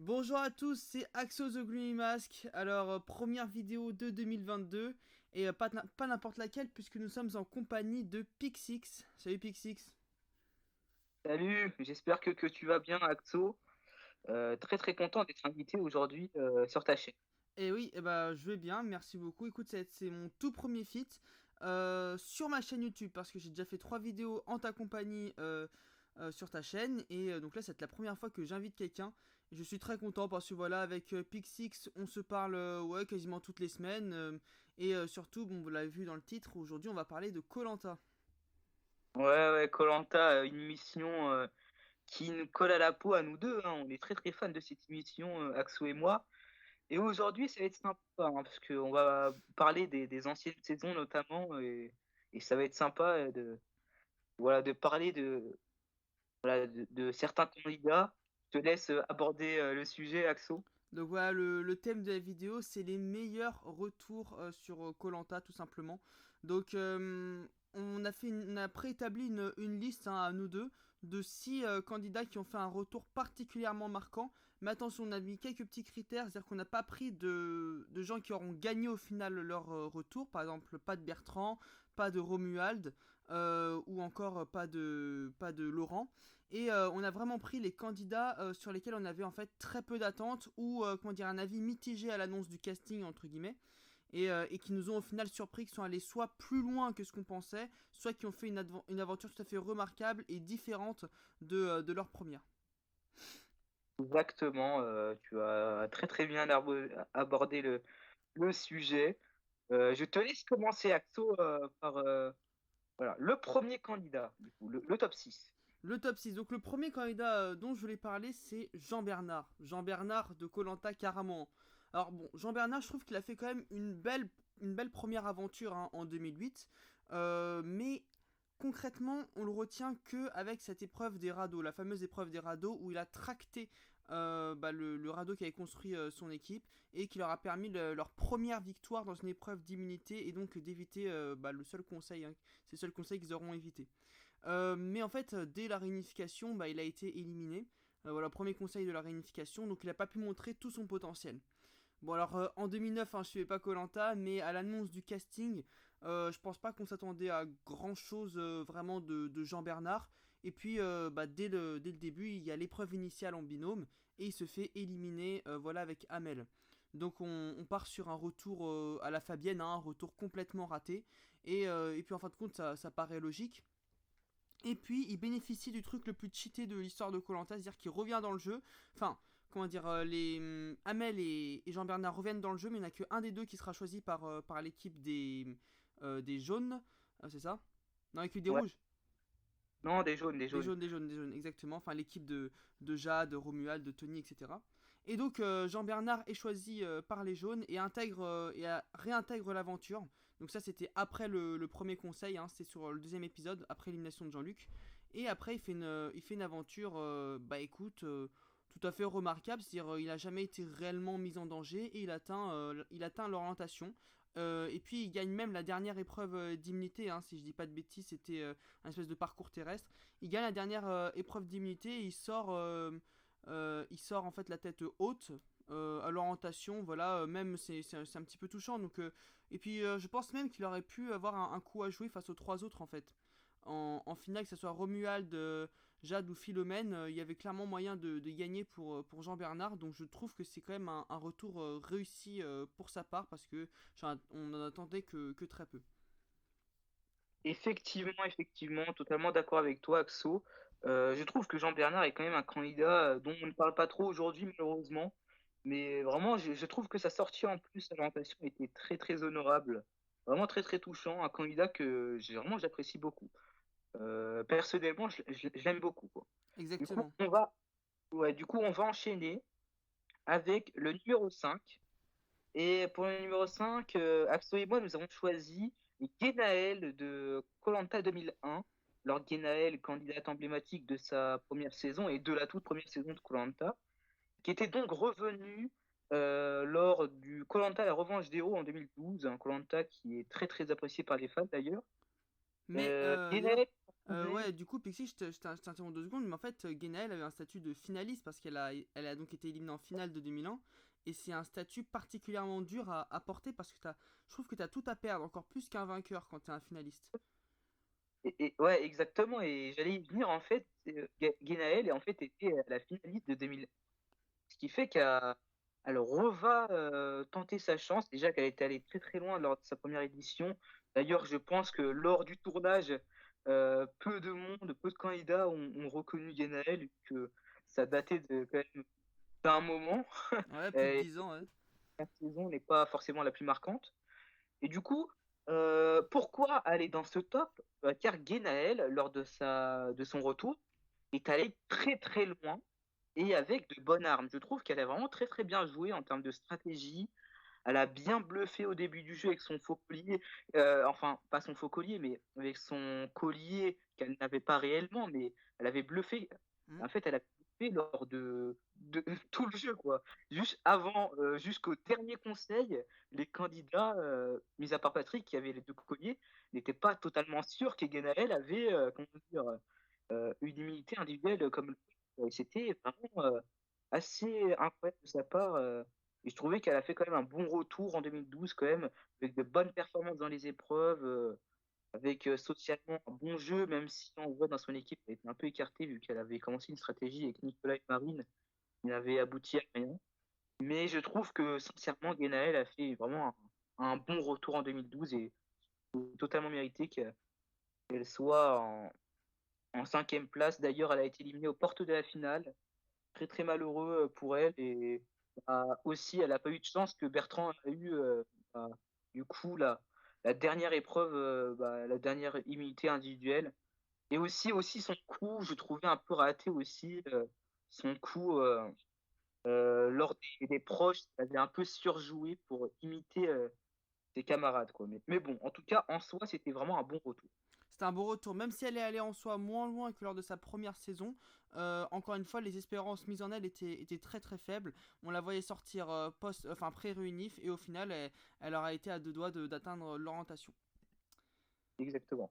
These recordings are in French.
Bonjour à tous, c'est Axo The Gloomy Mask. Alors, première vidéo de 2022 et pas n'importe laquelle puisque nous sommes en compagnie de Pixix. Salut Pixix. Salut, j'espère que tu vas bien, Axo. Très très content d'être invité aujourd'hui sur ta chaîne. Et oui, je vais bien, merci beaucoup. Écoute, c'est mon tout premier feat sur ma chaîne YouTube parce que j'ai déjà fait 3 vidéos en ta compagnie sur ta chaîne. Et donc là, c'est la première fois que j'invite quelqu'un. Et je suis très content parce que voilà, avec Pixix, on se parle ouais, quasiment toutes les semaines. Et surtout, bon, vous l'avez vu dans le titre, aujourd'hui, on va parler de koh. Ouais, ouais, koh une émission qui nous colle à la peau à nous deux, hein. On est très très fans de cette émission, Axo et moi. Et aujourd'hui, ça va être sympa, hein, parce qu'on va parler des anciennes saisons notamment, et ça va être sympa voilà, de parler de certains candidats. Je te laisse aborder le sujet, Axo. Donc voilà, le thème de la vidéo, c'est les meilleurs retours sur koh tout simplement. Donc on a préétabli une liste hein, à nous deux de 6 candidats qui ont fait un retour particulièrement marquant. Mais attention, on a mis quelques petits critères, c'est-à-dire qu'on n'a pas pris de gens qui auront gagné au final leur retour. Par exemple, pas de Bertrand, pas de Romuald, ou encore pas de Laurent. Et on a vraiment pris les candidats sur lesquels on avait en fait très peu d'attentes ou comment dire un avis mitigé à l'annonce du casting entre guillemets et qui nous ont au final surpris, qui sont allés soit plus loin que ce qu'on pensait, soit qui ont fait une aventure tout à fait remarquable et différente de leur première. Exactement, tu as très très bien abordé le sujet. Je te laisse commencer, Axo, par voilà, le premier candidat, du coup, le top 6. Le top 6. Donc le premier candidat dont je voulais parler, c'est Jean Bernard. Jean Bernard de koh carrément. Alors bon, Jean Bernard, je trouve qu'il a fait quand même une belle première aventure hein, en 2008. Mais concrètement, on le retient que avec cette épreuve des radeaux, la fameuse épreuve des radeaux où il a tracté le radeau qui avait construit son équipe et qui leur a permis leur première victoire dans une épreuve d'immunité et donc d'éviter le seul conseil, hein, c'est le seul conseil qu'ils auront évité. Mais en fait, dès la réunification, il a été éliminé. Voilà, premier conseil de la réunification, donc il n'a pas pu montrer tout son potentiel. Bon alors en 2009, hein, je suivais pas Colanta, mais à l'annonce du casting, je pense pas qu'on s'attendait à grand chose vraiment de Jean Bernard. Et puis dès le début, il y a l'épreuve initiale en binôme et il se fait éliminer voilà avec Amel. Donc on part sur un retour à la Fabienne, hein, un retour complètement raté. Et puis en fin de compte, ça paraît logique. Et puis, il bénéficie du truc le plus cheaté de l'histoire de koh, c'est-à-dire qu'il revient dans le jeu. Enfin, comment dire, Amel et Jean-Bernard reviennent dans le jeu, mais il n'y en a qu'un des deux qui sera choisi par l'équipe des jaunes. C'est ça. Non, l'équipe des Ouais. rouges. Non, des jaunes, des jaunes. Des jaunes, exactement. Enfin, l'équipe de Jade, de Romuald, de Tony, etc. Et donc, Jean-Bernard est choisi par les jaunes et réintègre l'aventure. Donc, ça, c'était après le premier conseil. Hein, c'était sur le deuxième épisode, après l'élimination de Jean-Luc. Et après, il fait une aventure, écoute, tout à fait remarquable. C'est-à-dire, il n'a jamais été réellement mis en danger et il atteint l'orientation. Et puis il gagne même la dernière épreuve d'immunité, hein, si je dis pas de bêtises, c'était un espèce de parcours terrestre. Il gagne la dernière épreuve d'immunité et il sort en fait la tête haute à l'orientation. Voilà, même c'est un petit peu touchant. Et puis je pense même qu'il aurait pu avoir un coup à jouer face aux 3 autres en fait. En finale, que ce soit Romuald, Jade ou Philomène, il y avait clairement moyen de gagner pour Jean-Bernard. Donc je trouve que c'est quand même un retour réussi pour sa part parce que on en attendait que très peu. Effectivement, effectivement, totalement d'accord avec toi, Axo. Je trouve que Jean Bernard est quand même un candidat dont on ne parle pas trop aujourd'hui, malheureusement. Mais vraiment, je trouve que sa sortie en plus à l'orientation était très, très honorable. Vraiment très, très touchant. Un candidat que j'apprécie beaucoup. Personnellement, je l'aime beaucoup, quoi. Du coup, Exactement. on va enchaîner avec le numéro 5. Et pour le numéro 5, Axo et moi, nous avons choisi les Guénaël de koh 2001. Alors Guénaël, candidate emblématique de sa première saison et de la toute première saison de koh, qui était donc revenu lors du koh La Revanche des héros en 2012, un koh qui est très très apprécié par les fans d'ailleurs. Mais d'ailleurs, Guénaël, Mhm. Ouais, du coup, Pixie, je t'interromps 2 secondes, mais en fait, Genaël avait un statut de finaliste parce elle a donc été éliminée en finale de 2001. Et c'est un statut particulièrement dur à porter parce que je trouve que t'as tout à perdre, encore plus qu'un vainqueur quand t'es un finaliste. Ouais, exactement. Et j'allais y venir en fait. Genaël en fait était la finaliste de 2000, ce qui fait qu'elle reva tenter sa chance. Déjà qu'elle était allée très très loin lors de sa première édition. D'ailleurs, je pense que lors du tournage, peu de monde, peu de candidats ont reconnu Genaël, vu que ça datait de quand même d'un moment. Ouais, plus de Et 10 ans, ouais. la saison n'est pas forcément la plus marquante. Et du coup, pourquoi aller dans ce top? Car Genaël, lors de son retour, est allé très très loin et avec de bonnes armes. Je trouve qu'elle a vraiment très très bien joué en termes de stratégie. Elle a bien bluffé au début du jeu avec son faux collier. Enfin, pas son faux collier, mais avec son collier qu'elle n'avait pas réellement, mais elle avait bluffé. Hmm. En fait, elle a bluffé lors de tout le jeu, quoi. Juste avant, jusqu'au dernier conseil, les candidats, mis à part Patrick, qui avait les 2 colliers, n'étaient pas totalement sûrs que Genaël avait, comment dire, une immunité individuelle comme lui. C'était vraiment assez incroyable de sa part. Et je trouvais qu'elle a fait quand même un bon retour en 2012, quand même, avec de bonnes performances dans les épreuves, avec socialement un bon jeu, même si on voit dans son équipe qu'elle était un peu écartée, vu qu'elle avait commencé une stratégie avec Nicolas et Marine, qui n'avait abouti à rien. Mais je trouve que, sincèrement, Genaël a fait vraiment un bon retour en 2012 et totalement mérité qu'elle soit en 5e place. D'ailleurs, elle a été éliminée aux portes de la finale. Très très malheureux pour elle et aussi elle n'a pas eu de chance que Bertrand a eu bah, du coup la dernière épreuve, la dernière immunité individuelle et aussi son coup je trouvais un peu raté aussi son coup lors des proches il avait un peu surjoué pour imiter ses camarades quoi mais bon en tout cas en soi c'était vraiment un bon retour. C'était un beau retour, même si elle est allée en soi moins loin que lors de sa première saison. Encore une fois, les espérances mises en elle étaient très très faibles. On la voyait sortir enfin pré-réunif et au final, elle aura été à 2 doigts d'atteindre l'orientation. Exactement.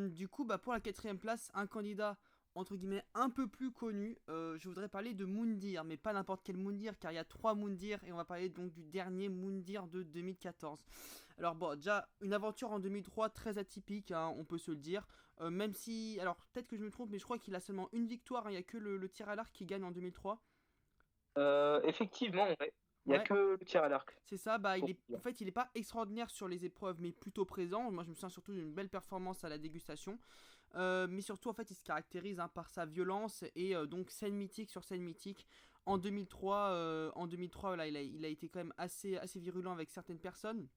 Du coup, bah, pour la 4e place, un candidat entre guillemets un peu plus connu, je voudrais parler de Moundir, mais pas n'importe quel Moundir, car il y a 3 Moundir et on va parler donc du dernier Moundir de 2014. Alors bon, déjà, une aventure en 2003 très atypique, hein, on peut se le dire. Même si, alors peut-être que je me trompe, mais je crois qu'il a seulement une victoire, hein, il n'y a que le tir à l'arc qui gagne en 2003. Effectivement ouais. Il n'y a Ouais, que le tir à l'arc c'est ça, bah pour en dire. fait il est pas extraordinaire sur les épreuves mais plutôt présent. Moi je me souviens surtout d'une belle performance à la dégustation. Mais surtout en fait il se caractérise hein, par sa violence et donc scène mythique sur scène mythique. En 2003 voilà, il a été quand même assez virulent avec certaines personnes.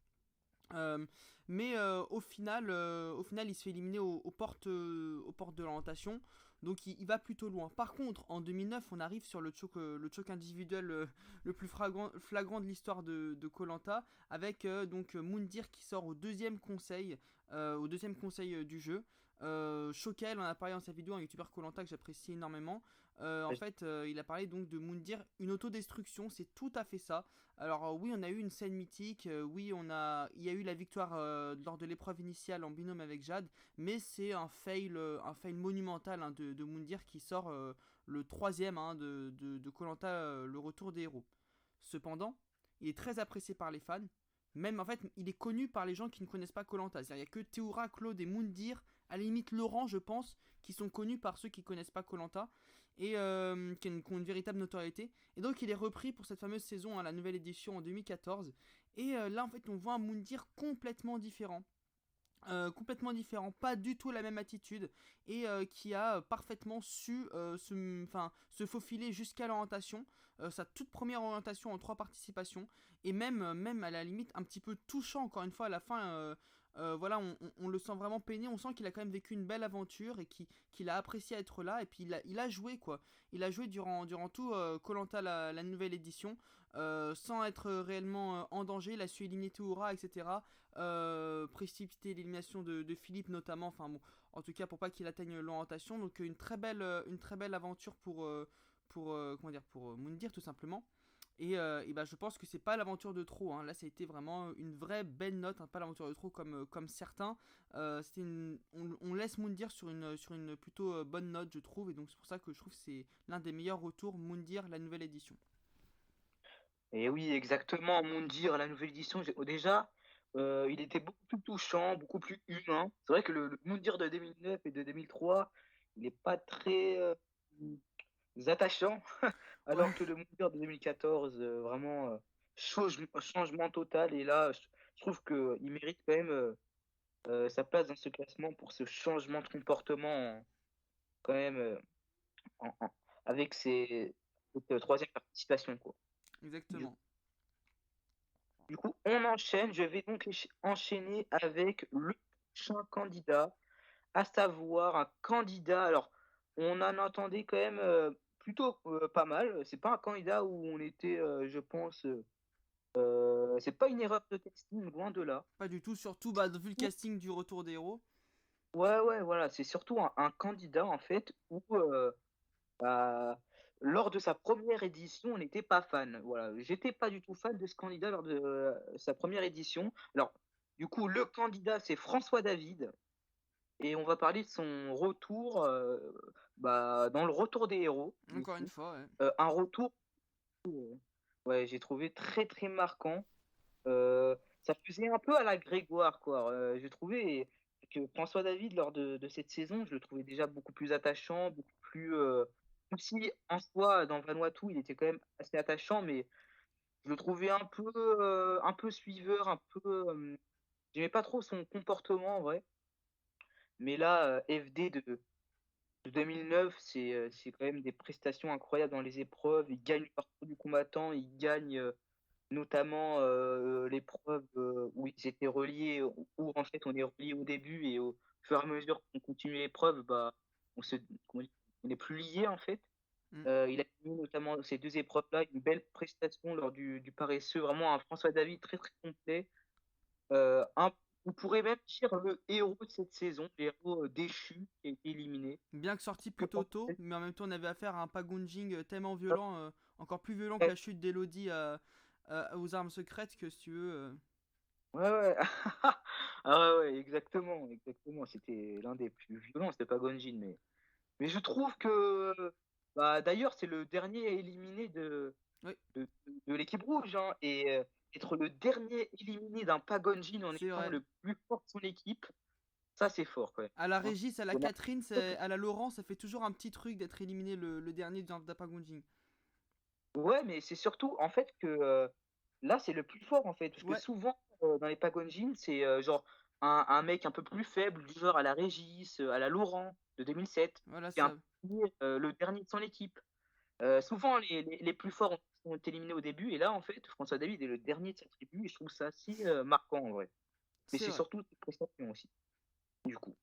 Euh, mais au final, il se fait éliminer aux portes de l'orientation. Donc il va plutôt loin. Par contre, en 2009, on arrive sur le choc individuel le plus flagrant de l'histoire de Koh avec donc Moundir qui sort au deuxième conseil du jeu. Shokel en a parlé dans sa vidéo, un youtubeur Koh que j'apprécie énormément. En fait, il a parlé donc de Moundir, une autodestruction, c'est tout à fait ça. Alors oui, on a eu une scène mythique, oui, il y a eu la victoire lors de l'épreuve initiale en binôme avec Jade, mais c'est un fail monumental hein, de Moundir qui sort le troisième hein, de Koh Lanta, le retour des héros. Cependant, il est très apprécié par les fans, même en fait, il est connu par les gens qui ne connaissent pas Koh Lanta. C'est-à-dire, il n'y a que Théoura, Claude et Moundir, à la limite Laurent, je pense, qui sont connus par ceux qui ne connaissent pas Koh Lanta et qui ont une véritable notoriété. Et donc il est repris pour cette fameuse saison, hein, la nouvelle édition en 2014. Et là en fait on voit un Moundir complètement différent. Complètement différent, pas du tout la même attitude et qui a parfaitement su se faufiler jusqu'à l'orientation, sa toute première orientation en 3 participations et même à la limite un petit peu touchant encore une fois à la fin. Voilà, on le sent vraiment peiné, on sent qu'il a quand même vécu une belle aventure et qu'il a apprécié être là et puis il a joué quoi. Il a joué durant tout Koh Lanta la nouvelle édition sans être réellement en danger. Il a su éliminer Toura, etc. Précipiter l'élimination de Philippe notamment. Enfin bon, en tout cas pour pas qu'il atteigne l'orientation. Donc une très belle aventure pour comment dire pour Moundir tout simplement. Et bah, je pense que c'est pas l'aventure de trop, hein. Là, ça a été vraiment une vraie belle note, hein, pas l'aventure de trop comme certains. On laisse Moundir sur une plutôt bonne note, je trouve. Et donc, c'est pour ça que je trouve que c'est l'un des meilleurs retours, Moundir, la nouvelle édition. Et oui, exactement, Moundir, la nouvelle édition, déjà, il était beaucoup plus touchant, beaucoup plus humain. C'est vrai que le Moundir de 2009 et de 2003, il est pas très attachant, Ouais, alors que le Moundir de 2014, vraiment, changement total. Et là, je trouve qu'il mérite quand même sa place dans ce classement pour ce changement de comportement, quand même, en- en- avec cette troisième participation, quoi. Du exactement. Du coup, on enchaîne. Je vais donc enchaîner avec le prochain candidat, à savoir un candidat. Alors, on en entendait quand même plutôt pas mal. C'est pas un candidat où on était, je pense, c'est pas une erreur de casting, loin de là. Pas du tout, surtout bah, vu le casting du Retour des héros. Ouais, ouais, voilà. C'est surtout un candidat en fait où bah, lors de sa première édition, on n'était pas fan. Voilà, j'étais pas du tout fan de ce candidat lors de sa première édition. Alors, du coup, le candidat, c'est François David, et on va parler de son retour bah, dans le retour des héros, du Encore une coup. fois, ouais. Un retour, ouais, j'ai trouvé très très marquant. Ça faisait un peu à la Grégoire, quoi. J'ai trouvé que François David, lors de cette saison, je le trouvais déjà beaucoup plus attachant, beaucoup plus. Même si en soi, dans Vanuatu, il était quand même assez attachant, mais je le trouvais un peu suiveur, un peu. J'aimais pas trop son comportement en vrai. Mais là, FD de 2009, c'est quand même des prestations incroyables dans les épreuves. Il gagne le parcours du combattant, il gagne notamment l'épreuve où ils étaient reliés, où en fait on est relié au début et au fur et à mesure qu'on continue l'épreuve, bah, on se, comment dire, on est plus liés en fait. Mm. Il a gagné notamment ces deux épreuves-là, une belle prestation lors du paresseux, vraiment un François David très très complet. Un, on pourrait même dire le héros de cette saison, le héros déchu qui a été éliminé. Bien que sorti Que plutôt tôt, penses-tu? mais en même temps on avait affaire à un packaging tellement violent, encore plus violent que Ouais, la chute d'Elodie aux armes secrètes, que si tu veux. ouais, ouais. Ah ouais, ouais, exactement, exactement. C'était l'un des plus violents, c'était pas Gonjin, mais je trouve que, bah, d'ailleurs, c'est le dernier éliminé Oui, de l'équipe rouge, hein, et être le dernier éliminé d'un Pagonjin en c'est étant vrai. le plus fort de son équipe, ça c'est fort quand même. À la Hein. Régis, à la On a- Catherine, à la Laurent, ça fait toujours un petit truc d'être éliminé le dernier d'Apagunjing. Ouais, mais c'est surtout en fait que là, c'est le plus fort en fait, parce que Ouais, souvent dans les Pagonjin, c'est genre un mec un peu plus faible, du genre à la Régis, à la Laurent de 2007, voilà qui est un ça. peu le dernier de son équipe. Souvent, les plus forts sont éliminés au début, et là, en fait, François David est le dernier de sa tribu, et je trouve ça assez marquant en vrai. Mais C'est c'est vrai. surtout ses prestations aussi, du coup.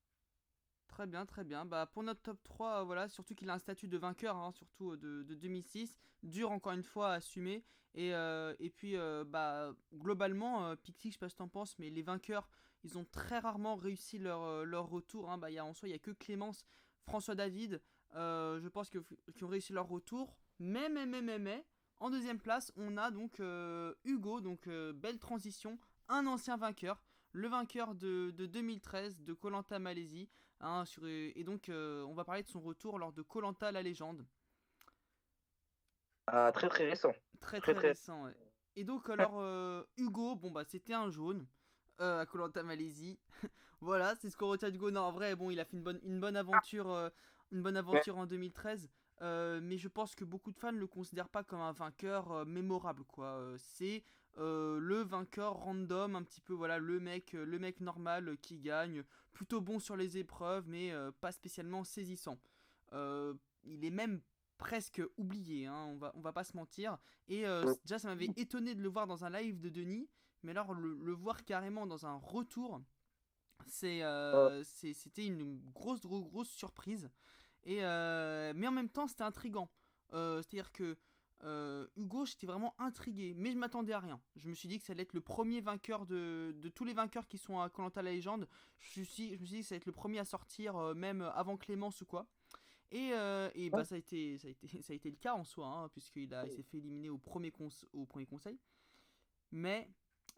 Très bien, très bien. Bah, pour notre top 3, voilà, surtout qu'il a un statut de vainqueur, hein, surtout de 2006. Dur encore une fois à assumer. Et puis, bah, globalement, Pixie, je sais pas ce que t'en penses, mais les vainqueurs, ils ont très rarement réussi leur retour, hein. Bah, en soi, il n'y a que Clémence, François David, je pense qui ont réussi leur retour. Mais, en deuxième place, on a donc Hugo, donc belle transition, un ancien vainqueur, le vainqueur de 2013 de koh Malaisie. Hein, et donc, on va parler de son retour lors de koh la légende. Ah, très très récent. Très Très très très. récent, ouais. Et donc, alors, Hugo, bon, bah, c'était un jaune à koh Malaisie. Voilà, c'est ce qu'on retient du Hugo. Non, en vrai, bon, il a fait une bonne Ouais. aventure en 2013. Mais je pense que beaucoup de fans ne le considèrent pas comme un vainqueur mémorable, quoi. C'est le vainqueur random, un petit peu, voilà, le mec normal qui gagne, plutôt bon sur les épreuves, mais pas spécialement saisissant. Euh, il est même presque oublié, hein, on va pas se mentir. Et déjà, ça m'avait étonné de le voir dans un live de Denis, mais alors le voir carrément dans un retour, Euh, c'était une grosse surprise. Mais en même temps, c'était intriguant. C'est-à-dire que Hugo, j'étais vraiment intrigué, mais je m'attendais à rien. Je me suis dit que ça allait être le premier vainqueur de tous les vainqueurs qui sont à koh la légende. Je me suis dit que ça allait être le premier à sortir, même avant Clémence ou quoi. Et bah Ouais. ça a été le cas en soi, hein, il s'est fait éliminer au premier conseil. Mais,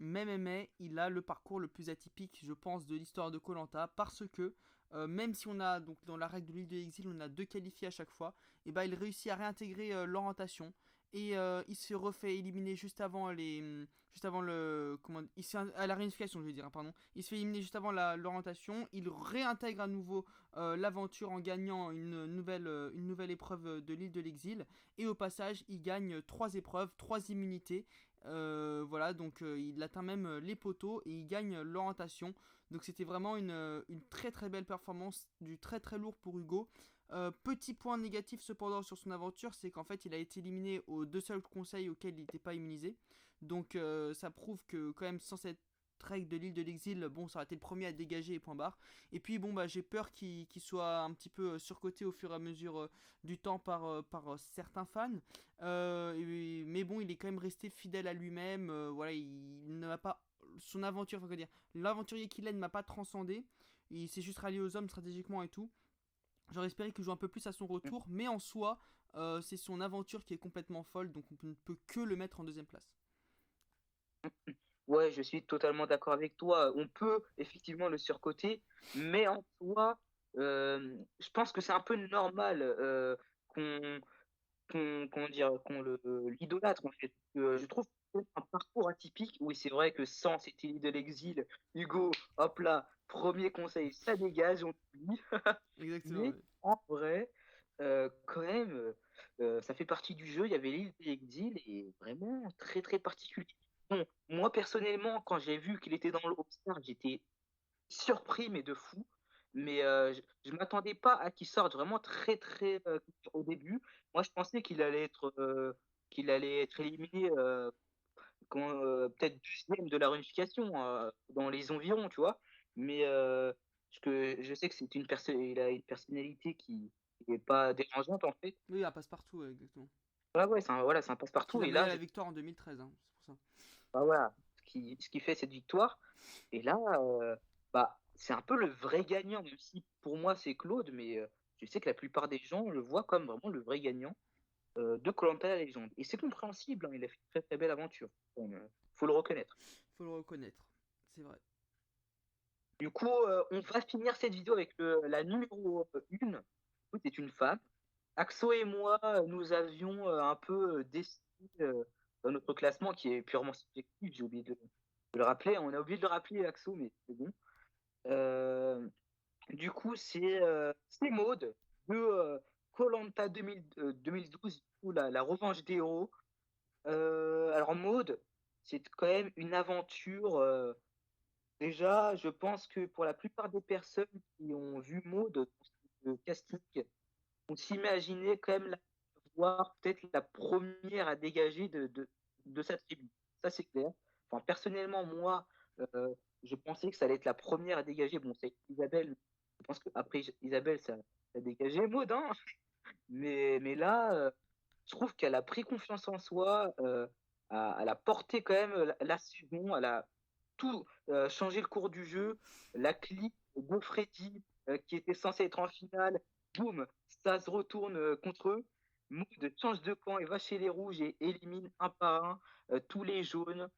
il a le parcours le plus atypique, je pense, de l'histoire de koh parce que même si on a, donc dans la règle de l'île de l'exil, on a 2 qualifiés à chaque fois, et bah il réussit à réintégrer l'orientation et il se refait éliminer juste avant le, comment, à la réunification, je veux dire, hein, pardon. Il se fait éliminer juste avant l'orientation, il réintègre à nouveau l'aventure en gagnant une nouvelle épreuve de l'île de l'exil, et au passage, il gagne 3 épreuves, 3 immunités. Voilà, donc il atteint même les poteaux et il gagne l'orientation. Donc c'était vraiment une très très belle performance, du très très lourd pour Hugo. Petit point négatif cependant sur son aventure, c'est qu'en fait il a été éliminé aux 2 seuls conseils auxquels il n'était pas immunisé. Donc ça prouve que quand même sans cette règle de l'île de l'exil, bon ça aurait été le premier à dégager et point barre. Et puis bon bah j'ai peur qu'il soit un petit peu surcoté au fur et à mesure du temps par certains fans. Mais bon, il est quand même resté fidèle à lui-même. Voilà, il ne m'a pas. Son aventure, enfin, quoi dire, l'aventurier qu'il est ne m'a pas transcendé. Il s'est juste rallié aux hommes stratégiquement et tout. J'aurais espéré qu'il joue un peu plus à son retour, mais en soi, c'est son aventure qui est complètement folle, donc on ne peut que le mettre en deuxième place. Ouais, je suis totalement d'accord avec toi. On peut effectivement le surcoter, mais en soi, je pense que c'est un peu normal qu'on comment dire, qu'on l'idolâtre en fait. Je trouve que c'est un parcours atypique. Oui, c'est vrai que sans cette île de l'exil, Hugo, hop là, premier conseil, ça dégage, on dit. Exactement, Mais ouais. en vrai, quand même, ça fait partie du jeu. Il y avait l'île de l'exil et vraiment très très particulier. Bon, moi personnellement, quand j'ai vu qu'il était dans le All-Star, j'étais surpris, mais de fou. Mais je m'attendais pas à qu'il sorte vraiment très très au début. Moi, je pensais qu'il allait être éliminé peut-être deuxième de la réunification dans les environs, tu vois. Mais parce que je sais que il a une personnalité qui n'est pas dérangeante en fait. Oui, un passe-partout, ouais, exactement. Ouais, voilà, c'est un Ce qui passe-partout. l'a Et mené à là, la victoire en 2013, hein, c'est pour ça. bah, voilà, ce qui fait cette victoire. Et là, bah, c'est un peu le vrai gagnant, même si pour moi c'est Claude, mais je sais que la plupart des gens le voient comme vraiment le vrai gagnant de koh la légende. Et c'est compréhensible, hein, il a fait une très très belle aventure. Bon, faut le reconnaître. Faut le reconnaître, c'est vrai. Du coup, on va finir cette vidéo avec la numéro 1. C'est une femme. Axo et moi, nous avions un peu décidé dans notre classement qui est purement subjectif. J'ai oublié de le rappeler. On a oublié de le rappeler, Axo, mais c'est bon. Euh, du coup, c'est Maud de koh 2012, du coup, la revanche des héros. Alors, Maud, c'est quand même une aventure. Déjà, je pense que pour la plupart des personnes qui ont vu Maud dans ce casting, on s'imaginait quand même la voir peut-être la première à dégager de sa tribu. Ça, c'est clair. Enfin, personnellement, moi, euh, je pensais que ça allait être la première à dégager. Bon, c'est Isabelle. Je pense qu'après Isabelle, ça a dégagé Maud, hein. Mais là, je trouve qu'elle a pris confiance en soi. Elle a porté quand même la saison. Elle a tout changé le cours du jeu. La clip de Freddy, qui était censé être en finale, boum, ça se retourne contre eux. Mood change de camp et va chez les rouges et élimine un par un tous les jaunes,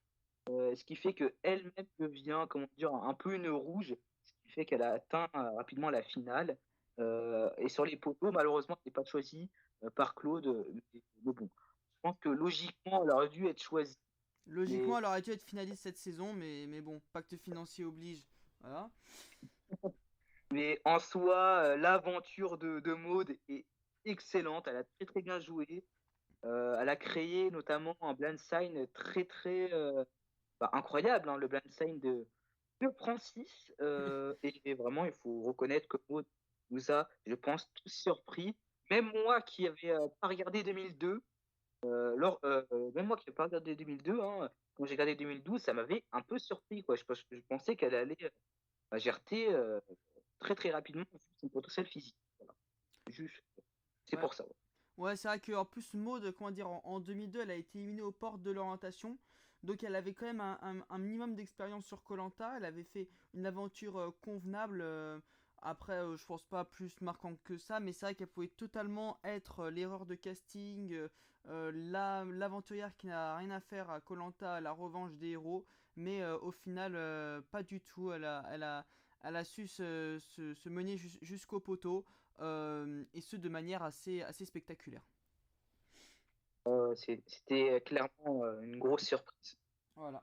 ce qui fait qu'elle-même devient, comment dire, un peu une rouge, ce qui fait qu'elle a atteint rapidement la finale. Et sur les poteaux, malheureusement, elle n'est pas choisie par Claude. Mais bon, je pense que logiquement, elle aurait dû être choisie. Logiquement, Mais elle aurait dû être finaliste cette saison, mais bon, pacte financier oblige. Voilà. Mais en soi, l'aventure de Maud est excellente. Elle a très très bien joué. Elle a créé notamment un blind sign très très incroyable, hein, le blind sign de Francis. Et vraiment, il faut reconnaître que Maud nous a, je pense, tous surpris. Même moi qui n'avais pas regardé 2002, même moi qui n'avais pas regardé 2002, hein, quand j'ai regardé 2012, ça m'avait un peu surpris, quoi. Je pensais qu'elle allait GRT très très rapidement vu son potentiel physique. Voilà. Juste, c'est Ouais. pour ça. Ouais. Ouais, c'est vrai qu'en plus, Maud, comment dire, en 2002, elle a été éliminée aux portes de l'orientation. Donc elle avait quand même un minimum d'expérience sur koh. Elle avait fait une aventure convenable. Après, je pense pas plus marquant que ça, mais c'est vrai qu'elle pouvait totalement être l'erreur de casting, l'aventurière qui n'a rien à faire à koh la revanche des héros, mais au final, pas du tout. Elle a su se mener jusqu'au poteau, et ce de manière assez spectaculaire. C'était clairement une grosse surprise. Voilà.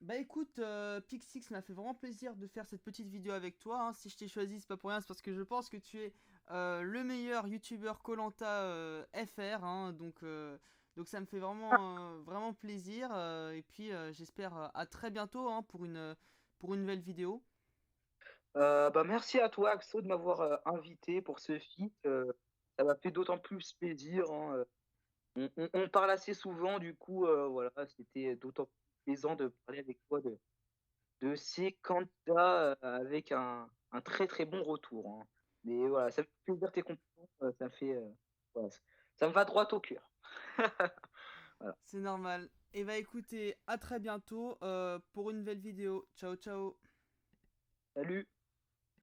Bah écoute, Pixix, ça m'a fait vraiment plaisir de faire cette petite vidéo avec toi, hein. Si je t'ai choisi, c'est pas pour rien, c'est parce que je pense que tu es le meilleur youtubeur koh FR, hein. Donc ça me fait vraiment plaisir. Et puis j'espère à très bientôt, hein, pour une nouvelle vidéo. Bah, merci à toi, Axo, de m'avoir invité pour ce feat. Ça m'a fait d'autant plus plaisir, hein. On parle assez souvent, du coup, voilà, c'était d'autant plus plaisant de parler avec toi de ces candidats avec un très très bon retour, hein. Mais voilà, ça me fait plaisir tes compliments, ça me fait, voilà, ça me va droit au cœur. Voilà. C'est normal. Et bah écoutez, à très bientôt pour une nouvelle vidéo. Ciao ciao. Salut!